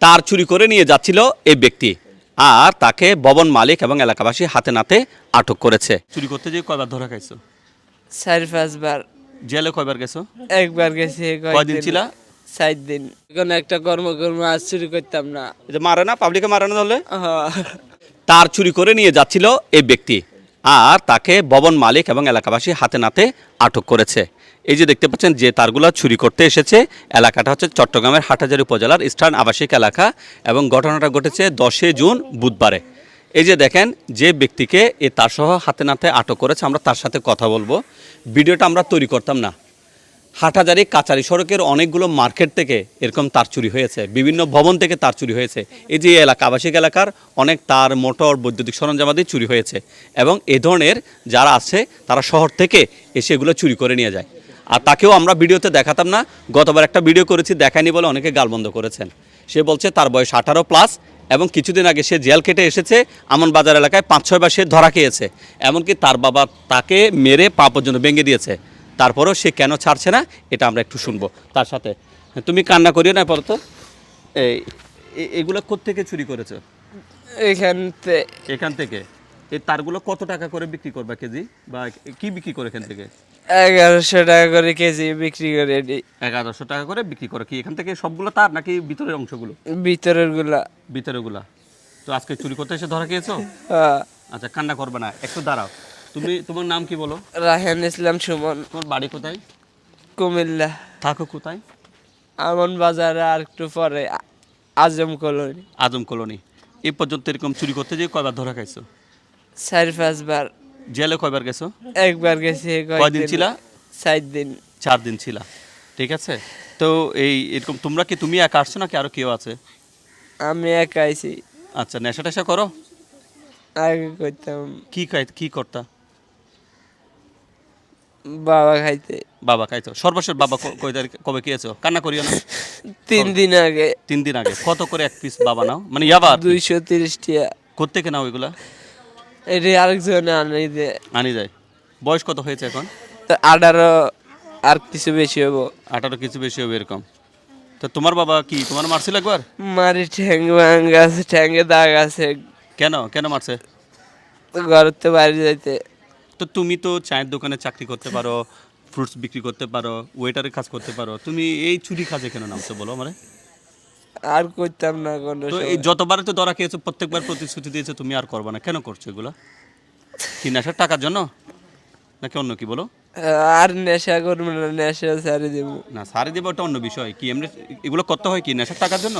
তার চুরি করে নিয়ে যাচ্ছিল এই ব্যক্তি, আর তাকে ভবন মালিক এবং এলাকাবাসী হাতে নাতে আটক করেছে। চুরি করতে যে কয়বার ধরা খাইছো? 4-5 বার। জেলে কয়বার গেছো? একবার গেছি। কয়দিন ছিল? 4 দিন। কোন একটা কর্ম আজ চুরি করতাম না। এটা মারে না, পাবলিকে মারে না ধরলে? হ্যাঁ। তার চুরি করে নিয়ে যাচ্ছিল এই ব্যক্তি, আর তাকে ভবন মালিক এবং এলাকাবাসী হাতে নাতে আটক করেছে। এই যে দেখতে পাচ্ছেন যে তারগুলো চুরি করতে এসেছে, এলাকাটা হচ্ছে চট্টগ্রামের হাটহাজারী উপজেলার ইস্টার্ন আবাসিক এলাকা এবং ঘটনাটা ঘটেছে 10 জুন বুধবারে। এই যে দেখেন যে ব্যক্তিকে এ তার সহ হাতে নাতে আটক করেছে, আমরা তার সাথে কথা বলবো। ভিডিওটা আমরা তৈরি করতাম না। হাটহাজারী কাচারী সড়কের অনেকগুলো মার্কেট থেকে এরকম তার চুরি হয়েছে, বিভিন্ন ভবন থেকে তার চুরি হয়েছে। এই যে এলাকা আবাসিক এলাকার অনেক তার, মোটর, বৈদ্যুতিক সরঞ্জামাদি চুরি হয়েছে এবং এ ধরনের যারা আছে তারা শহর থেকে এসে এগুলো চুরি করে নিয়ে যায়। আর তাকেও আমরা ভিডিওতে দেখাতাম না। গতবার একটা ভিডিও করেছি, দেখায়নি বলে অনেকে গালবন্ধ করেছেন। সে বলছে তার বয়স 18+ এবং কিছুদিন আগে সে জেল কেটে এসেছে। আমনবাজার এলাকায় 5-6 বার সে ধরা খেয়েছে, এমনকি তার বাবা তাকে মেরে পা পর্যন্ত ভেঙে দিয়েছে। তারপরেও সে কেন ছাড়ছে না এটা আমরা একটু শুনবো তার সাথে। তুমি কান্না করিও না পরত। এগুলো কোত্থেকে চুরি করেছো? এখান থেকে। এই তারগুলো কত টাকা করে বিক্রি করবা কেজি, বা কি বিক্রি করে এখান থেকে? 1100 টাকা করে কেজি বিক্রি করে। 1100 টাকা করে বিক্রি করে। কি এখান থেকে সবগুলো তার নাকি ভিতরের অংশগুলো? ভিতরের গুলা। তো আজকে চুরি করতে এসে ধরা খেয়েছো? আচ্ছা, কান্না করবে না, একটু দাঁড়াও। তোমার নাম কি বলো? রায়হান ইসলাম সুমন। তোমার বাড়ি কোথায়? কুমিল্লা। থাকো কোথায়? আমন বাজারে, আর একটু পরে আজম কলোনি। আজম কলোনি। এই পর্যন্ত এরকম চুরি করতে যে কয়বার ধরা খাইছো? 4-5 বার। জেলে কয়বার গেছো? একবার গেছি। কয়দিন ছিলা? 4 দিন। 4 দিন ছিলা। ঠিক আছে। তো এরকম তুমি একা আসছো নাকি আরো কেউ আছে? আমি একা আইছি। আচ্ছা, নেশা টেশা করো? আগে করতাম। কি করতা? বাবা খাইতে। বাবা খাইতো। সর্বশেষ বাবা কবে খেয়েছো? কান্না করিও না। 3 দিন আগে। 3 দিন আগে। কত করে এক পিস বাবা নাও? মানে ইয়াবার 230 টাকা। কোত্থেকে নাও এগুলা? এটি আরেকজনে আনি যায়। বয়স কত হয়েছে এখন? 18, আর কিছু বেশি হবো। 18 কিছু বেশি হবে এরকম। তো তোমার বাবা কি তোমার মারছিল একবার? মারি ঠ্যাং ভাঙা আছে, ঠ্যাঙ্গে দাগ আছে। কেন মারছে? ঘরতে বাইরে যাইতে। তো তুমি তো চায়ের দোকানে চাকরি করতে পারো, ফ্রুটস বিক্রি করতে পারো, ওয়েটারের কাজ করতে পারো, তুমি এই চুরি কাজে কেন নামছো বলো আমারে? আর করতাম না কোনো। তো এই যতবার তো ধরা খেয়েছো প্রত্যেকবার প্রতিশ্রুতি দিয়েছো তুমি আর করবে না, কেন করছো এগুলো? কি নেশার টাকার জন্য নাকি অন্য কি বলো? আর নেশা করবো না, নেশা ছাড়ি দেব না, সারি দেবো ওটা অন্য বিষয়। কি এমনি এগুলো করতে হয় কি নেশার টাকার জন্য?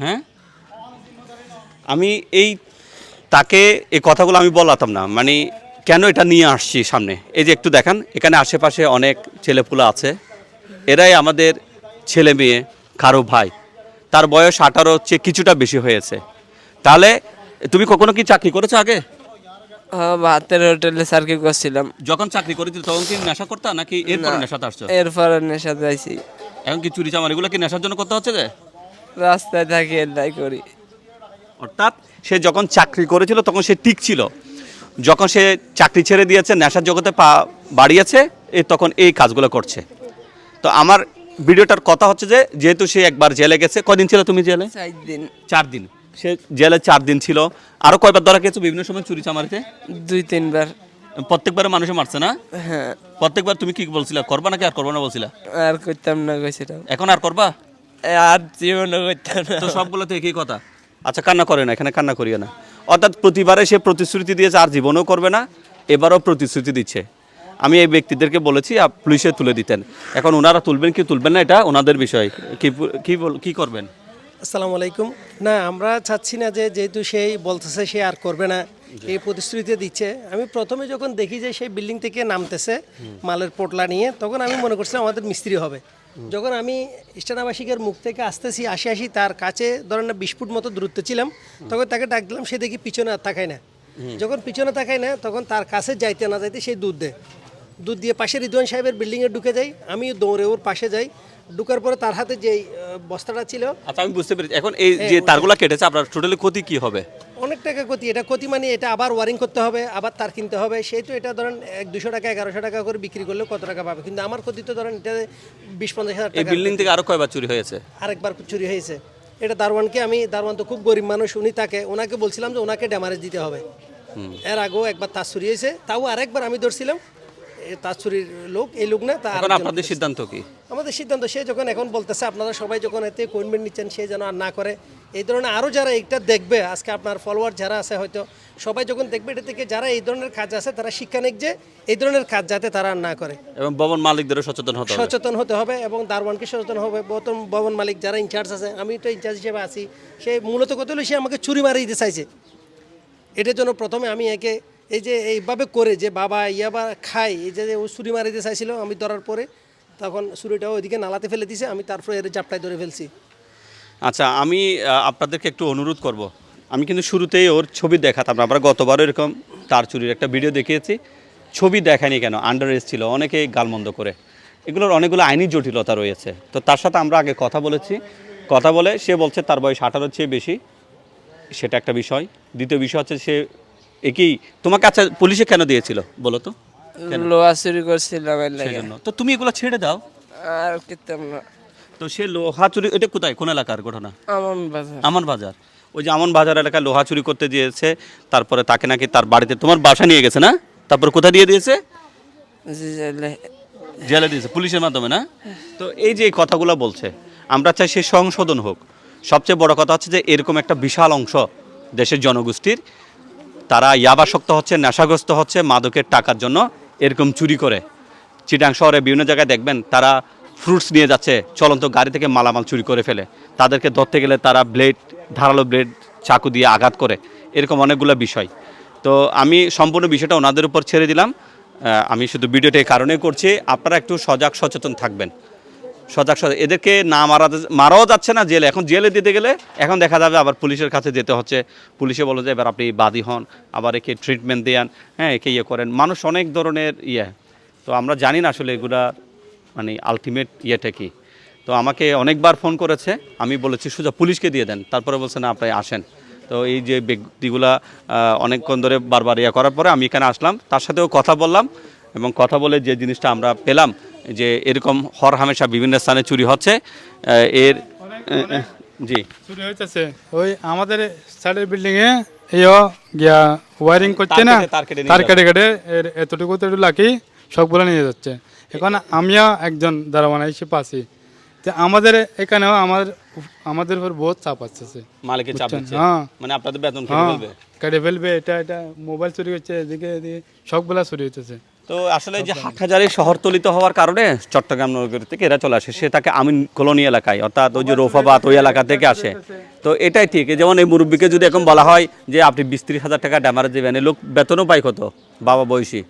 হ্যাঁ, আমি তাকে এই কথাগুলো আমি বলাতাম না, মানে কেন এটা নিয়ে আসছি সামনে। এই যে একটু দেখান, এখানে আশেপাশে অনেক ছেলেপুলা আছে, এরাই আমাদের ছেলে মেয়ে। কারো ভাই, তার বয়স 18 চেয়ে কিছুটা বেশি হয়েছে। তাহলে তুমি কখনো কি চাকরি করেছো আগে? ভাতের হোটেলে সার্কিট করছিলাম। যখন চাকরি করেছিল তখন কি নেশা করতা নাকি এরপরে নেশাতে আসছো? এরপরে নেশা যাইছি। এখন কি চুরি চামার এগুলো কি নেশার জন্য করতে হচ্ছে? যে রাস্তায় থাকি এলাই করি। অর্থাৎ সে যখন চাকরি করেছিল তখন সে ঠিক ছিল, যখন সে চাকরি ছেড়ে দিয়েছে, নেশার জগতে পা বাড়িয়েছে, তখন এই কাজগুলো করছে। তো আমার ভিডিওটার কথা হচ্ছে যে যেহেতু সে একবার জেলে গেছে। কদিন ছিল তুমি জেলে? 4 দিন। 4 দিন। সে জেলে 4 দিন ছিল। আরো কয়বার ধরা খেয়েছো বিভিন্ন সময় চুরি চামারিতে? 2-3 বার। প্রত্যেকবারে মানুষে মারছে না? হ্যাঁ। প্রত্যেকবার তুমি কি বলছিলা, করবা নাকি আর করবা না বলছিলা? আর করতাম না কইছিলাম। এখন আর করবা? আর জীবনও করতাম না। তো সবগুলোতে একই কথা। আচ্ছা, কান্না করে না, এখানে কান্না করিও না। অর্থাৎ প্রতিবারে সে প্রতিশ্রুতি দিয়েছে আর জীবনেও করবে না, এবারও প্রতিশ্রুতি দিচ্ছে। আমি এই ব্যক্তিদেরকে বলেছি পুলিশে তুলে দিতেন। এখন ওনারা তুলবেন কি তুলবেন না এটা ওনাদের বিষয়। কি করবেন? আসসালামু আলাইকুম। না, আমরা চাচ্ছি না যে যেহেতু সেই বলতেছে সে আর করবে না, এই প্রতিশ্রুতি দিচ্ছে। আমি প্রথমে যখন দেখি যে সেই বিল্ডিং থেকে নামতেছে মালের পোটলা নিয়ে, তখন আমি মনে করছিলাম আমাদের মিস্ত্রি হবে। যখন আমি ইস্টার্ন আবাসিকের মুখ থেকে আসতেছি আসি তার কাছে ধরেন না 20 ফুট মতো দূরত্বে ছিলাম, তখন তাকে ডাক দিলাম, সে দেখি পিছনে আর তাকায় না। যখন পিছনে তাকায় না তখন তার কাছে যাইতে না যাইতে সেই দুধ দিয়ে পাশে রিদওয়ান সাহেবের বিল্ডিংয়ে ঢুকে যাই। আমি দৌড়ে ওর পাশে যাই, ঢুকার পরে তার হাতে যে বস্তাটা ছিল। আচ্ছা, আমি বুঝতে পেরেছি। এখন এই যে তারগুলা কেটেছে আপনার টোটালি ক্ষতি কি হবে? অনেক টাকা ক্ষতি, এটা ক্ষতি মানে এটা আবার ওয়ারিং করতে হবে, আবার তার কিনতে হবে, সেই তো এটা ধরেন 200 টাকা 1100 টাকা করে বিক্রি করলে কত টাকা পাবে, কিন্তু আমার ক্ষতি তো ধরেন এটা 20-50 হাজার এই টাকা। বিল্ডিং থেকে আরো কয়বার চুরি হয়েছে? আরেকবার চুরি হয়েছে। এটা দারোয়ানকে আমি, দারোয়ান তো খুব গরিব মানুষ, ওনাকে বলছিলাম যে ওনাকে ড্যামারেজ দিতে হবে। এর আগেও একবার তার চুরি হয়েছে, তাও আরেকবার আমি ধরছিলাম তার চুরির লোক, এই লোক না তা এখন আপনাদের সিদ্ধান্ত কি? আমাদের সিদ্ধান্ত, সে যখন এখন বলতেছে আপনারা সবাই যখন এতে কমেন্ট নিচ্ছেন, সে যেন আর না করে। এই ধরনের আরও যারা এটা দেখবে, আজকে আপনার ফলোয়ার যারা আছে হয়তো সবাই যখন দেখবে এটা থেকে, যারা এই ধরনের কাজ আছে তারা শিক্ষা নিক যে এই ধরনের কাজ যাতে তারা আর না করে। এবং ভবন মালিকদেরও সচেতন হতে হবে এবং দারোয়ানকে সচেতন হবে। ভবন মালিক যারা ইনচার্জ আছে, আমি তো ইনচার্জ হিসেবে আছি, সে মূলত কত হলো সে আমাকে চুরি মারিয়ে দিতে চাইছে। এটার জন্য প্রথমে আমি একে এই যে এইভাবে করে যে বাবা ইয়াবা খাই, এই যে ও চুরি মারিতে চাইছিল, আমি ধরার পরে তখন চুরিটাও ওইদিকে নালাতে ফেলে দিছে, আমি তারপরে এর জাপটায় ধরে ফেলছি। আচ্ছা, আমি আপনাদেরকে একটু অনুরোধ করব। আমি কিন্তু শুরুতেই ওর ছবি দেখাতাম না, আমরা গতবারও এরকম তার চুরির একটা ভিডিও দেখিয়েছি, ছবি দেখায়নি কেন, আন্ডার এজ ছিল, অনেকেই গালমন্দ করে, এগুলোর অনেকগুলো আইনি জটিলতা রয়েছে। তো তার সাথে আমরা আগে কথা বলেছি, কথা বলে সে বলছে তার বয়স 18-র চেয়ে বেশি, সেটা একটা বিষয়। দ্বিতীয় বিষয় হচ্ছে সে একই তোমাকে, আচ্ছা পুলিশে কেন দিয়েছিল বলো তো? লোহা চুরি করছিলাম এর লাগে। সেজন্য তো তুমি এগুলো ছেড়ে দাও। আর কিতাম না। তো সে লোহা চুরি, এটা কোথায়, কোন এলাকার ঘটনা? আমন বাজার। আমন বাজার, ওই যে আমন বাজার এলাকায় লোহা চুরি করতে দিয়েছে, তারপরে তাকে নাকি তার বাড়িতে তোমার বাসা নিয়ে গেছে না, তারপর কোথায় দিয়ে দিয়েছে? জি, জেলে। জেলে দিয়েছে পুলিশের মাধ্যমে না? তো এই যে এই কথাগুলো বলছে, আমরা চাই সে সংশোধন হোক। সবচেয়ে বড় কথা হচ্ছে যে এরকম একটা বিশাল অংশ দেশের জনগোষ্ঠীর, তারা ইয়াবাসক্ত হচ্ছে, নেশাগ্রস্ত হচ্ছে, মাদকের টাকার জন্য এরকম চুরি করে। চিটাং শহরে বিভিন্ন জায়গায় দেখবেন তারা ফ্রুটস নিয়ে যাচ্ছে, চলন্ত গাড়ি থেকে মালামাল চুরি করে ফেলে, তাদেরকে ধরতে গেলে তারা ধারালো ব্লেড চাকু দিয়ে আঘাত করে, এরকম অনেকগুলো বিষয়। তো আমি সম্পূর্ণ বিষয়টা ওনাদের উপর ছেড়ে দিলাম। আমি শুধু ভিডিওটা এই কারণেই করছি, আপনারা একটু সচেতন থাকবেন। এদেরকে না মারাও যাচ্ছে না জেলে, এখন জেলে দিতে গেলে এখন দেখা যাবে আবার পুলিশের কাছে যেতে হচ্ছে, পুলিশে বলে যে এবার আপনি বাদী হন, আবার একে ট্রিটমেন্ট দেন, হ্যাঁ একে ইয়ে করেন, মানুষ অনেক ধরনের ইয়ে। তো আমরা জানি না আসলে এগুলা মানে আলটিমেট ইয়েটা কি। তো আমাকে অনেকবার ফোন করেছে, আমি বলেছি সোজা পুলিশকে দিয়ে দেন, তারপরে বলছে না আপনি আসেন। তো এই যে ব্যক্তিগুলা অনেকক্ষণ ধরে বারবার ইয়ে করার পরে আমি এখানে আসলাম, তার সাথেও কথা বললাম, এবং কথা বলে যে জিনিসটা আমরা পেলাম যে এরকম হামেশা বিভিন্ন স্থানে চুরি হচ্ছে। এর জি চুরি হইতেছে ওই আমাদের সাইডের বিল্ডিং এ গিয়া ওয়ারিং করছে না, তার কেটে নিয়ে তার কেটে কেটে এতটুকু লাকি সবগুলো নিয়ে যাচ্ছে। এখন আমিও একজন দারোয়ান এসে পাচ্ছি, যে আমাদের এখানেও আমাদের উপর বহুত চাপ আসছে, মালিকের চাপ বুঝছেন? দিচ্ছে, হ্যাঁ মানে আপনাদের বেতন কেটে হ্যাঁ ফেলবে। কেটে ফেলবে, এটা মোবাইল চুরি হচ্ছে, এদিকে সবগুলা চুরি হইতেছে। তো আসলে যে হাটহাজারী শহরতলিত হওয়ার কারণে চট্টগ্রাম নগর থেকে এরা চলে আসে, সে তাকে আমিন কলোনি এলাকায়, অর্থাৎ ওই যে রোফাবাদ ওই এলাকা থেকে আসে। তো এটাই ঠিক, যেমন এই মুরব্বীকে যদি এখন বলা হয় যে আপনি 20-30 হাজার টাকা ড্যামারেজ দেবেন, এই লোক বেতনও পায় কত, বাবা বয়সী।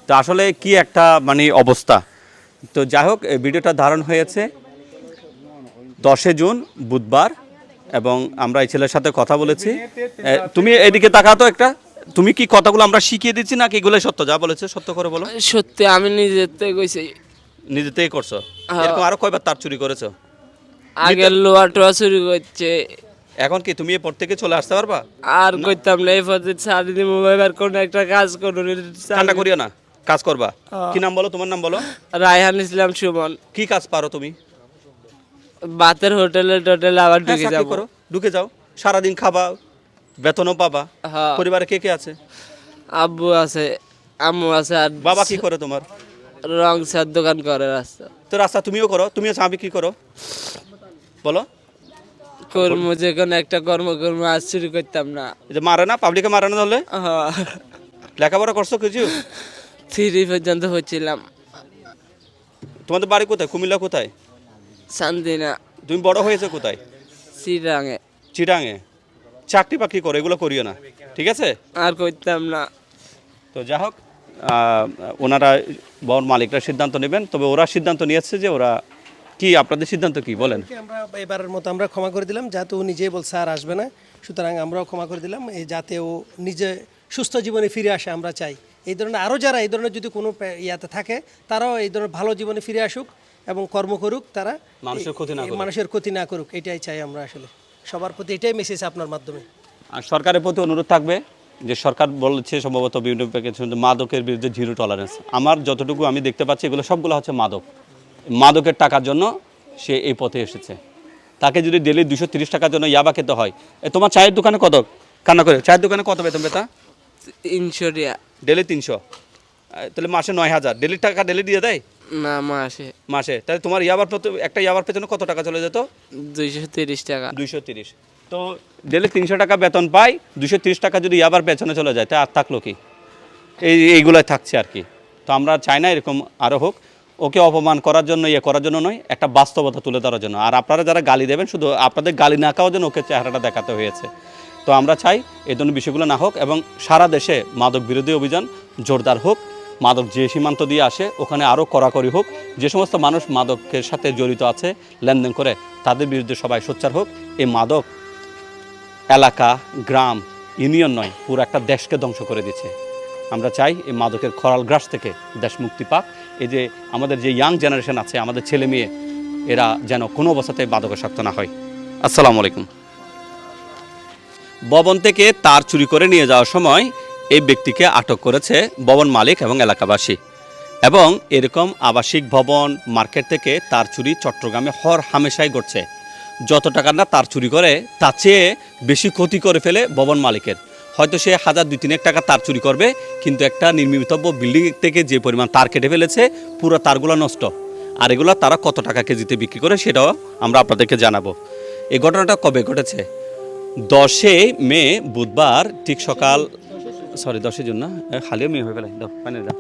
তো আসলে কি একটা মানে অবস্থা। তো যাই হোক, এই ভিডিওটা ধারণ হয়েছে 10 জুন বুধবার, এবং আমরা এই ছেলের সাথে কথা বলেছি। তুমি এদিকে তাকাও তো একটা, তুমি কি কথাগুলো আমরা শিখিয়ে দিচ্ছি নাকি এগুলো সত্য, যা বলেছে সত্য করে বলো? সত্যি আমি নিজের থেকে কইছি। নিজে থেকেই করছো? এরকম আরো কয়বার তার চুরি করেছো? আগে লোহা টোয়া চুরি করছে, এখন কি তুমি এরপর থেকে চলে আসতে পারবা? আর করতাম না। এই পথে ছাড়ি দিব, এবার কোন একটা কাজ করুন। ঠান্ডা করিও না, কাজ করবা। কি নাম বলো, তোমার নাম বলো? রায়হান ইসলাম সুমন। কি কাজ পারো তুমি? বাতের হোটেলে টোটেলে আবার হ্যাঁ, ঢুকে চাকরি যাবো। করো, ঢুকে যাও, সারাদিন খাবা, বেতনও পাবা। হ্যাঁ। পরিবারে কে কে আছে? আব্বু আছে, আম্মু আছে, আর বাবা কি করে তোমার? রং সার দোকান করে রাস্তা। তো রাস্তা তুমিও করো, তুমিও স্বামী কি করো বলো? কর্ম, যে কোনো একটা কর্ম আজ চুরি করতাম না। এই যে মারে না, পাবলিকে মারে না ধরলে? হ্যাঁ, লেখাপড়া করছো কিছু? 3 পর্যন্ত হচ্ছিলাম। তোমাদের বাড়ি কোথায়, কুমিল্লা কোথায়? শান্তিনা। তুমি বড় হয়েছে কোথায়? চিরাঙে। চিটাঙে। চাকরি বাকরি করো, এগুলো করিও না, ঠিক আছে? আর করতাম না। তো যাই হোক, ওনারা বন মালিকরা সিদ্ধান্ত নেবেন, তবে ওরা সিদ্ধান্ত নিয়েছে যে ওরা কি, আপনাদের সিদ্ধান্ত কি বলেন? আমরা এবারের মতো আমরা ক্ষমা করে দিলাম, যাতে ও নিজেই বলছে আর আসবে না, সুতরাং আমরাও ক্ষমা করে দিলাম, এই যাতে ও নিজে সুস্থ জীবনে ফিরে আসে আমরা চাই। এই ধরনের আরও যারা এই ধরনের যদি কোনো ইয়াতে থাকে, তারাও এই ধরনের ভালো জীবনে ফিরে আসুক এবং কর্ম করুক, তারা মানুষের ক্ষতি না করুক। মানুষের ক্ষতি না করুক, এটাই চাই আমরা। আসলে সবার প্রতি এটাই মেসেজ আপনার মাধ্যমে। আর সরকারের প্রতি অনুরোধ থাকবে যে সরকার বলছে সম্ভবত বিভিন্ন প্যাকেজ মাদকের বিরুদ্ধে জিরো টলারেন্স। আমার যতটুকু আমি দেখতে পাচ্ছি এগুলো সবগুলো হচ্ছে মাদক। মাদকের টাকার জন্য সে এই পথে এসেছে। তাকে যদি ডেলি 230 টাকার জন্য ইয়াবা খেতে হয়, তোমার চায়ের দোকানে কত কান্না করে, চায়ের দোকানে কত বেতন পেতা? 300 টাকা। ডেলি 300, তাহলে মাসে 9000 ডেলি টাকা ডেলি দিয়ে দেয় না, মাসে মাসে। তাহলে তোমার ইয়াবার একটা ইয়াবার পেছনে কত টাকা চলে যেত? 230 টাকা। 230। তো ডেলি 300 টাকা বেতন পাই, 230 টাকা যদি ইয়াবার পেছনে চলে যায় তা আর থাকলো কি? এইগুলাই থাকছে আর কি। তো আমরা চাই না এরকম আরও হোক। ওকে অপমান করার জন্য করার জন্য নয়, একটা বাস্তবতা তুলে ধরার জন্য। আর আপনারা যারা গালি দেবেন শুধু আপনাদের গালি না খাওয়ার জন্য ওকে চেহারাটা দেখাতে হয়েছে। তো আমরা চাই এই ধরনের বিষয়গুলো না হোক এবং সারা দেশে মাদক বিরোধী অভিযান জোরদার হোক। মাদক যে সীমান্ত দিয়ে আসে ওখানে আরও কড়াকড়ি হোক। যে সমস্ত মানুষ মাদকের সাথে জড়িত আছে, লেনদেন করে, তাদের বিরুদ্ধে সবাই সোচ্চার হোক। এই মাদক এলাকা, গ্রাম, ইউনিয়ন নয়, পুরো একটা দেশকে ধ্বংস করে দিচ্ছে। আমরা চাই এই মাদকের খরাল গ্রাস থেকে দেশ মুক্তি পাক। এই যে আমাদের যে ইয়াং জেনারেশন আছে, আমাদের ছেলে মেয়ে, এরা যেন কোনো অবস্থাতে মাদকাসক্ত না হয়। আসসালামু আলাইকুম। ভবন থেকে তার চুরি করে নিয়ে যাওয়ার সময় এই ব্যক্তিকে আটক করেছে ভবন মালিক এবং এলাকাবাসী। এবং এরকম আবাসিক ভবন, মার্কেট থেকে তার চুরি চট্টগ্রামে হর হামেশাই ঘটছে। যত টাকা না তার চুরি করে তার চেয়ে বেশি ক্ষতি করে ফেলে ভবন মালিকের। হয়তো সে 1000-2000 টাকা তার চুরি করবে, কিন্তু একটা নির্মিতব্য বিল্ডিং থেকে যে পরিমাণ তার কেটে ফেলেছে, পুরো তারগুলো নষ্ট। আর এগুলো তারা কত টাকা কেজিতে বিক্রি করে সেটাও আমরা আপনাদেরকে জানাবো। এই ঘটনাটা কবে ঘটেছে? 10 মে বুধবার ঠিক সকাল 10 জুন না, খালিও মে হয়ে গেলে, পানি দাও।